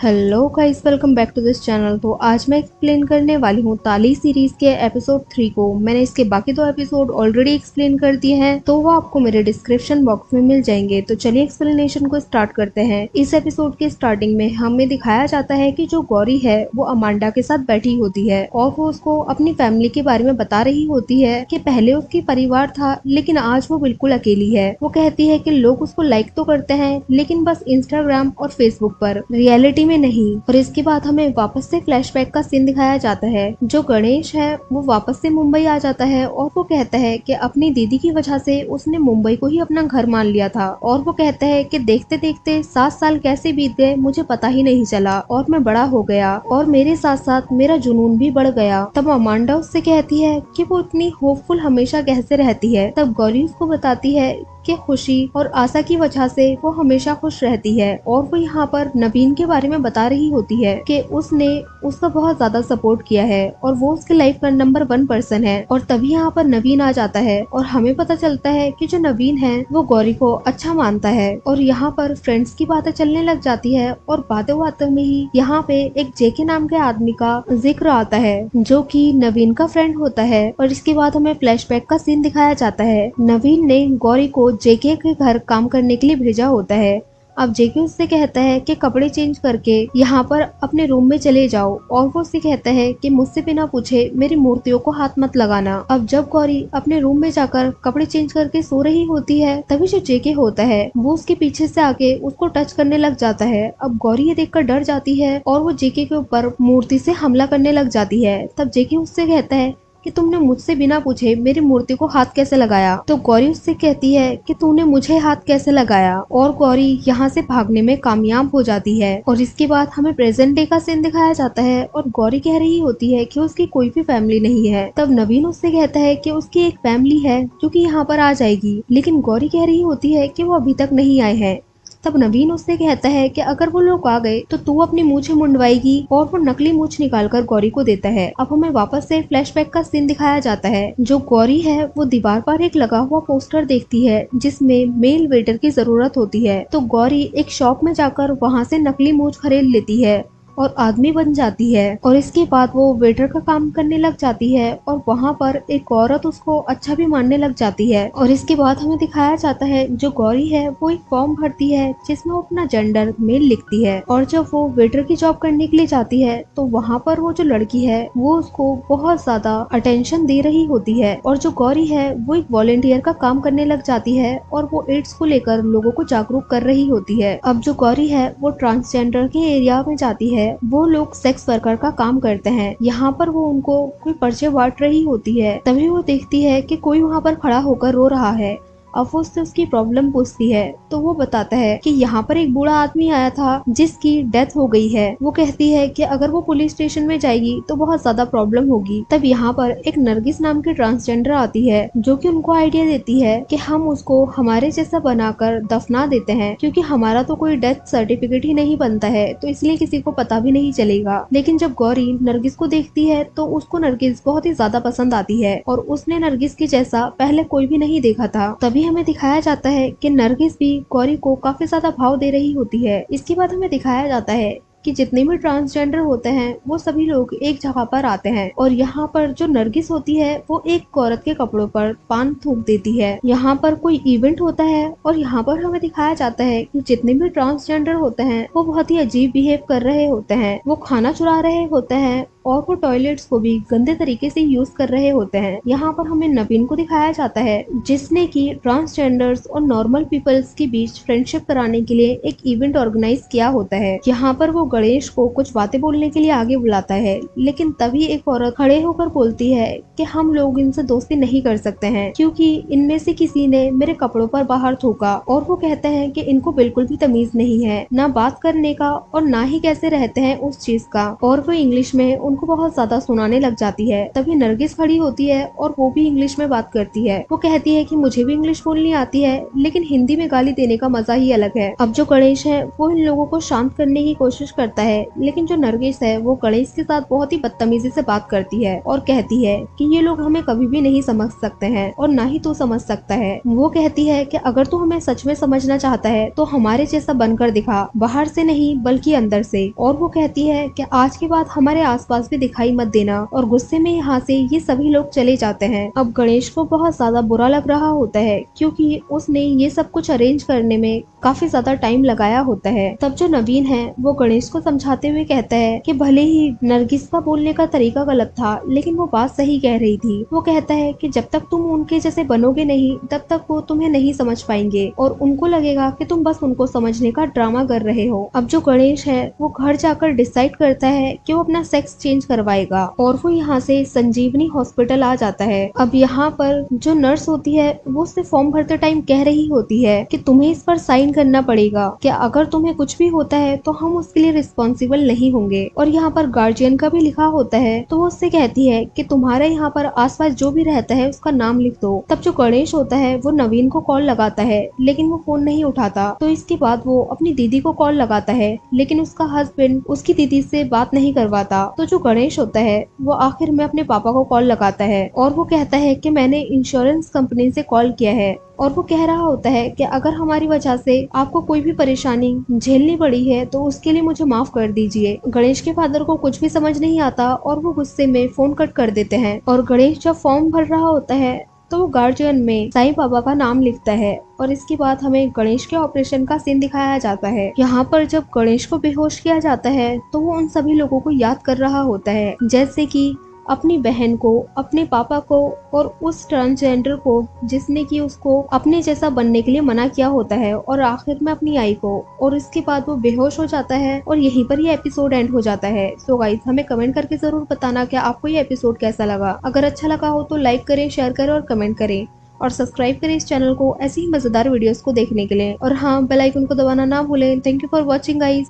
Hello guys, welcome back to this channel. तो आज मैं एक्सप्लेन करने वाली हूँ ताली सीरीज के एपिसोड 3 को। मैंने इसके बाकी 2 एपिसोड ऑलरेडी एक्सप्लेन कर दिए हैं, तो वो आपको मेरे डिस्क्रिप्शन बॉक्स में मिल जाएंगे। तो चलिए एक्सप्लेनेशन को स्टार्ट करते हैं। इस एपिसोड के स्टार्टिंग में हमें दिखाया जाता है कि जो गौरी है वो अमांडा के साथ बैठी होती है और वो उसको अपनी फैमिली के बारे में बता रही होती है कि पहले उसकी परिवार था लेकिन आज वो बिल्कुल अकेली है। वो कहती है कि लोग उसको लाइक तो करते हैं लेकिन बस इंस्टाग्राम और फेसबुक पर, रियलिटी में नहीं। और इसके बाद हमें वापस से फ्लैशबैक का सीन दिखाया जाता है। जो गणेश है वो वापस से मुंबई आ जाता है और वो कहता है कि अपनी दीदी की वजह से उसने मुंबई को ही अपना घर मान लिया था। और वो कहता है कि देखते देखते 7 साल कैसे बीत गए मुझे पता ही नहीं चला और मैं बड़ा हो गया और मेरे साथ साथ मेरा जुनून भी बढ़ गया। तब अमांडा उससे कहती है कि वो इतनी होपफुल हमेशा कैसे रहती है। तब गौरी उसको बताती है कि खुशी और आशा की वजह से वो हमेशा खुश रहती है। और वो यहाँ पर नवीन के बारे में बता रही होती है कि उसने उसका बहुत ज्यादा सपोर्ट किया है और वो उसके लाइफ का नंबर 1 पर्सन है। और तभी यहाँ पर नवीन आ जाता है और हमें पता चलता है कि जो नवीन है वो गौरी को अच्छा मानता है। और यहाँ पर फ्रेंड्स की बातें चलने लग जाती है और बातों बातों में ही यहाँ पे एक जेके नाम के आदमी का जिक्र आता है जो कि नवीन का फ्रेंड होता है। और इसके बाद हमें फ्लैशबैक का सीन दिखाया जाता है। नवीन ने गौरी को जेके के घर काम करने के लिए भेजा होता है। अब जेके उससे कहता है कि कपड़े चेंज करके यहाँ पर अपने रूम में चले जाओ। और वो उससे कहता है कि मुझसे बिना पूछे मेरी मूर्तियों को हाथ मत लगाना। अब जब गौरी अपने रूम में जाकर कपड़े चेंज करके सो रही होती है तभी जो जेके होता है वो उसके पीछे से आके उसको टच करने लग जाता है। अब गौरी ये देखकर डर जाती है और वो जेके के ऊपर मूर्ति से हमला करने लग जाती है। तब जेके उससे कहता है कि तुमने मुझसे बिना पूछे मेरी मूर्ति को हाथ कैसे लगाया। तो गौरी उससे कहती है कि तूने मुझे हाथ कैसे लगाया। और गौरी यहाँ से भागने में कामयाब हो जाती है। और इसके बाद हमें प्रेजेंट डे का सीन दिखाया जाता है और गौरी कह रही होती है कि उसकी कोई भी फैमिली नहीं है। तब नवीन उससे कहता है कि उसकी एक फैमिली है जो कि यहाँ पर आ जाएगी, लेकिन गौरी कह रही होती है कि वो अभी तक नहीं आए हैं। तब नवीन उससे कहता है कि अगर वो लोग आ गए तो तू अपनी मूछें मुंडवाएगी। और वो नकली मूछ निकालकर गौरी को देता है। अब हमें वापस से फ्लैशबैक का सीन दिखाया जाता है। जो गौरी है वो दीवार पर एक लगा हुआ पोस्टर देखती है जिसमें मेल वेटर की जरूरत होती है। तो गौरी एक शॉप में जाकर वहाँ से नकली मूछ खरीद लेती है और आदमी बन जाती है। और इसके बाद वो वेटर का काम करने लग जाती है और वहाँ पर एक औरत उसको अच्छा भी मानने लग जाती है। और इसके बाद हमें दिखाया जाता है जो गौरी है वो एक फॉर्म भरती है जिसमें वो अपना जेंडर मेल लिखती है। और जब वो वेटर की जॉब करने के लिए जाती है तो वहाँ पर वो जो लड़की है वो उसको बहुत ज्यादा अटेंशन दे रही होती है। और जो गौरी है वो एक वॉलेंटियर का काम करने लग जाती है और वो एड्स को लेकर लोगों को जागरूक कर रही होती है। अब जो गौरी है वो ट्रांसजेंडर के एरिया में जाती है। वो लोग सेक्स वर्कर का काम करते हैं। यहाँ पर वो उनको कोई पर्चे बांट रही होती है। तभी वो देखती है कि कोई वहाँ पर खड़ा होकर रो रहा है। अब वो उससे उसकी प्रॉब्लम पूछती है तो वो बताता है कि यहाँ पर एक बूढ़ा आदमी आया था जिसकी डेथ हो गई है। वो कहती है कि अगर वो पुलिस स्टेशन में जाएगी तो बहुत ज्यादा प्रॉब्लम होगी। तब यहाँ पर एक नरगिस नाम की ट्रांसजेंडर आती है जो कि उनको आइडिया देती है कि हम उसको हमारे जैसा बनाकर दफना देते हैं, क्योंकि हमारा तो कोई डेथ सर्टिफिकेट ही नहीं बनता है तो इसलिए किसी को पता भी नहीं चलेगा। लेकिन जब गौरी नरगिस को देखती है तो उसको नरगिस बहुत ही ज्यादा पसंद आती है और उसने नरगिस की जैसा पहले कोई भी नहीं देखा था। तभी हमें दिखाया जाता है कि नरगिस भी गौरी को काफी ज्यादा भाव दे रही होती है। इसके बाद हमें दिखाया जाता है कि जितने भी ट्रांसजेंडर होते हैं वो सभी लोग एक जगह पर आते हैं। और यहाँ पर जो नरगिस होती है वो एक औरत के कपड़ों पर पान थूक देती है। यहाँ पर कोई इवेंट होता है और यहाँ पर हमें दिखाया जाता है कि जितने भी ट्रांसजेंडर होते हैं वो बहुत ही अजीब बिहेव कर रहे होते हैं। वो खाना चुरा रहे होते हैं और वो टॉयलेट्स को भी गंदे तरीके से यूज कर रहे होते हैं। यहाँ पर हमें नवीन को दिखाया जाता है जिसने की ट्रांसजेंडर्स और नॉर्मल पीपल्स के बीच फ्रेंडशिप कराने के लिए एक इवेंट ऑर्गेनाइज किया होता है। यहाँ पर वो गणेश को कुछ बातें बोलने के लिए आगे बुलाता है, लेकिन तभी एक औरत खड़े होकर बोलती है कि हम लोग इनसे दोस्ती नहीं कर सकते हैं क्योंकि इनमें से किसी ने मेरे कपड़ों पर बाहर थूका। और वो कहते हैं कि इनको बिल्कुल भी तमीज नहीं है ना बात करने का और ना ही कैसे रहते हैं उस चीज का। और वो इंग्लिश में उनको बहुत ज्यादा सुनाने लग जाती है। तभी नरगिस खड़ी होती है और वो भी इंग्लिश में बात करती है। वो कहती है कि मुझे भी इंग्लिश बोलनी आती है, लेकिन हिंदी में गाली देने का मजा ही अलग है। अब जो गणेश है वो इन लोगों को शांत करने की कोशिश करता है, लेकिन जो नरगिस है वो गणेश के साथ बहुत ही बदतमीजी से बात करती है और कहती है कि ये लोग हमें कभी भी नहीं समझ सकते हैं और ना ही तू समझ सकता है। वो कहती है कि अगर तू हमें सच में समझना चाहता है तो हमारे जैसा बनकर दिखा, बाहर से नहीं बल्कि अंदर से। और वो कहती है कि आज के बाद हमारे आसपास भी दिखाई मत देना, और गुस्से में यहाँ से ये सभी लोग चले जाते हैं। अब गणेश को बहुत ज्यादा बुरा लग रहा होता है, क्योंकि उसने ये सब कुछ अरेंज करने में काफी ज्यादा टाइम लगाया होता है। तब जो नवीन है वो गणेश को समझाते हुए कहता है कि भले ही नरगिस का बोलने का तरीका गलत था, लेकिन वो बात सही कह रही थी। वो कहता है कि जब तक तुम उनके जैसे बनोगे नहीं, तब तक वो तुम्हें नहीं समझ पाएंगे और उनको लगेगा कि तुम बस उनको समझने का ड्रामा कर रहे हो। अब जो गणेश है वो घर जाकर डिसाइड करता है कि वो अपना सेक्स चेंज करवाएगा और वो यहाँ से संजीवनी हॉस्पिटल आ जाता है। अब यहाँ पर जो नर्स होती है वो उससे फॉर्म भरते टाइम कह रही होती है कि तुम्हें इस पर साइन करना पड़ेगा कि अगर तुम्हें कुछ भी होता है तो हम उसके लिए रिस्पॉन्सिबल नहीं होंगे। और यहाँ पर गार्जियन का भी लिखा होता है। तो वो उससे कहती है कि तुम्हारे यहाँ पर आसपास जो भी रहता है उसका नाम लिख दो। तब जो गणेश होता है वो नवीन को कॉल लगाता है, लेकिन वो फोन नहीं उठाता। तो इसके बाद वो अपनी दीदी को कॉल लगाता है, लेकिन उसका हस्बैंड उसकी दीदी से बात नहीं करवाता। तो जो गणेश होता है वो आखिर में अपने पापा को कॉल लगाता है और वो कहता है कि मैंने इंश्योरेंस कंपनी से कॉल किया है, और वो कह रहा होता है कि अगर हमारी वजह से आपको कोई भी परेशानी झेलनी पड़ी है तो उसके लिए मुझे माफ कर दीजिए। गणेश के फादर को कुछ भी समझ नहीं आता और वो गुस्से में फोन कट कर देते हैं। और गणेश जब फॉर्म भर रहा होता है तो वो गार्जियन में साईं बाबा का नाम लिखता है, और इसके बाद हमें गणेश के ऑपरेशन का सीन दिखाया जाता है। यहाँ पर जब गणेश को बेहोश किया जाता है तो वो उन सभी लोगों को याद कर रहा होता है, जैसे कि अपनी बहन को, अपने पापा को और उस ट्रांसजेंडर को जिसने कि उसको अपने जैसा बनने के लिए मना किया होता है, और आखिर में अपनी आई को। और इसके बाद वो बेहोश हो जाता है और यहीं पर ये एपिसोड एंड हो जाता है। सो गाइस, हमें कमेंट करके जरूर बताना कि आपको ये एपिसोड कैसा लगा। अगर अच्छा लगा हो तो लाइक करें, शेयर करें और कमेंट करें, और सब्सक्राइब करें इस चैनल को ऐसी ही मजेदार वीडियोस को देखने के लिए। और हाँ, बेल आइकन को दबाना ना भूलें। Thank you for watching guys.